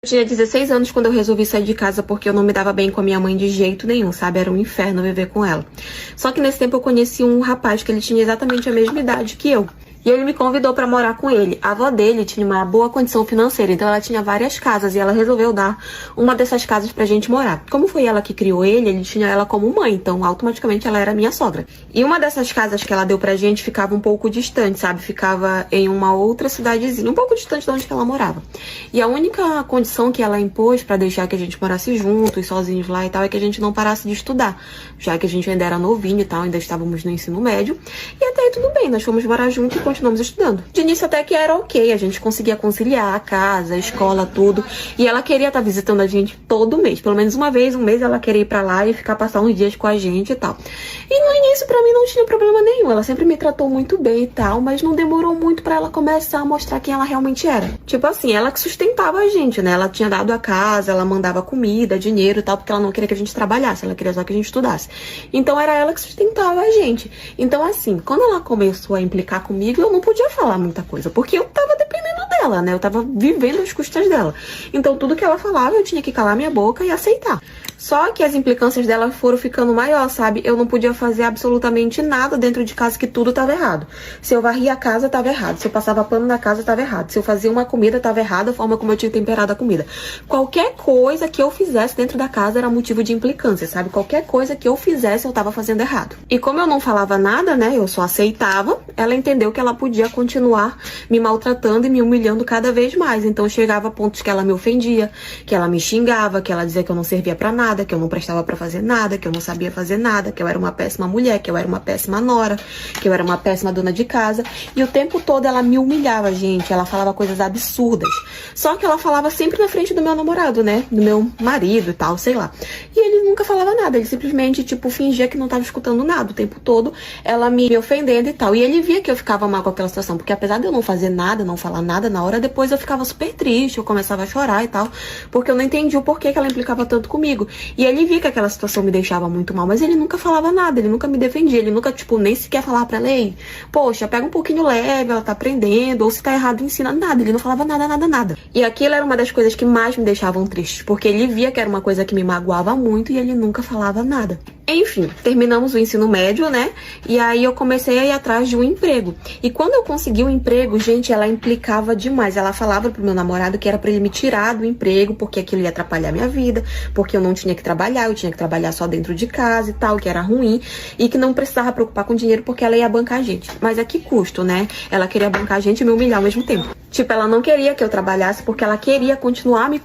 Eu tinha 16 anos quando eu resolvi sair de casa porque eu não me dava bem com a minha mãe de jeito nenhum, sabe? Era um inferno viver com ela. Só que nesse tempo eu conheci um rapaz que ele tinha exatamente a mesma idade que eu. E ele me convidou pra morar com ele. A avó dele tinha uma boa condição financeira, então ela tinha várias casas e ela resolveu dar uma dessas casas pra gente morar. Como foi ela que criou ele tinha ela como mãe, então automaticamente ela era minha sogra. E uma dessas casas que ela deu pra gente ficava um pouco distante, sabe? Ficava em uma outra cidadezinha, um pouco distante de onde que ela morava. E a única condição que ela impôs pra deixar que a gente morasse juntos, sozinhos lá e tal, é que a gente não parasse de estudar, já que a gente ainda era novinho e tal, ainda estávamos no ensino médio. E até aí tudo bem, nós fomos morar juntos e continuamos estudando. De início até que era ok, a gente conseguia conciliar a casa, a escola, tudo. E ela queria estar visitando a gente todo mês. Pelo menos uma vez, um mês ela queria ir pra lá e ficar passar uns dias com a gente e tal. E no início pra mim não tinha problema nenhum. Ela sempre me tratou muito bem e tal, mas não demorou muito pra ela começar a mostrar quem ela realmente era. Tipo assim, ela que sustentava a gente, né? Ela tinha dado a casa, ela mandava comida, dinheiro e tal, porque ela não queria que a gente trabalhasse, ela queria só que a gente estudasse. Então era ela que sustentava a gente. Então assim, quando ela começou a implicar comigo, eu não podia falar muita coisa, porque eu tava dependendo dela, né? Eu tava vivendo às custas dela. Então tudo que ela falava, eu tinha que calar minha boca e aceitar. Só que as implicâncias dela foram ficando maior, sabe? Eu não podia fazer absolutamente nada dentro de casa, que tudo tava errado. Se eu varria a casa, tava errado. Se eu passava pano na casa, tava errado. Se eu fazia uma comida, tava errado a forma como eu tinha temperado a comida. Qualquer coisa que eu fizesse dentro da casa era motivo de implicância, sabe? Qualquer coisa que eu fizesse, eu tava fazendo errado. E como eu não falava nada, né? Eu só aceitava. Ela entendeu que ela podia continuar me maltratando e me humilhando cada vez mais. Então chegava a pontos que ela me ofendia, que ela me xingava, que ela dizia que eu não servia pra nada, que eu não prestava pra fazer nada, que eu não sabia fazer nada, que eu era uma péssima mulher, que eu era uma péssima nora, que eu era uma péssima dona de casa. E o tempo todo ela me humilhava, gente. Ela falava coisas absurdas. Só que ela falava sempre na frente do meu namorado, né? Do meu marido e tal, sei lá. E ele nunca falava nada. Ele simplesmente, tipo, fingia que não tava escutando nada o tempo todo. Ela me ofendendo e tal. E ele via que eu ficava mal com aquela situação, porque apesar de eu não fazer nada, não falar nada na hora, depois eu ficava super triste, eu começava a chorar e tal, porque eu não entendi o porquê que ela implicava tanto comigo. E ele via que aquela situação me deixava muito mal, mas ele nunca falava nada, ele nunca me defendia, ele nunca, tipo, nem sequer falava pra ela: ei, poxa, pega um pouquinho leve, ela tá aprendendo, ou se tá errado, ensina. Nada, ele não falava nada, nada, nada. E aquilo era uma das coisas que mais me deixavam tristes, porque ele via que era uma coisa que me magoava muito e ele nunca falava nada. Enfim, terminamos o ensino médio, né? E aí eu comecei a ir atrás de um emprego. E quando eu consegui um emprego, gente, ela implicava demais. Ela falava pro meu namorado que era pra ele me tirar do emprego, porque aquilo ia atrapalhar minha vida, porque eu não tinha que trabalhar, eu tinha que trabalhar só dentro de casa e tal, que era ruim, e que não precisava preocupar com dinheiro porque ela ia bancar a gente. Mas a que custo, né? Ela queria bancar a gente e me humilhar ao mesmo tempo. Tipo, ela não queria que eu trabalhasse porque ela queria continuar me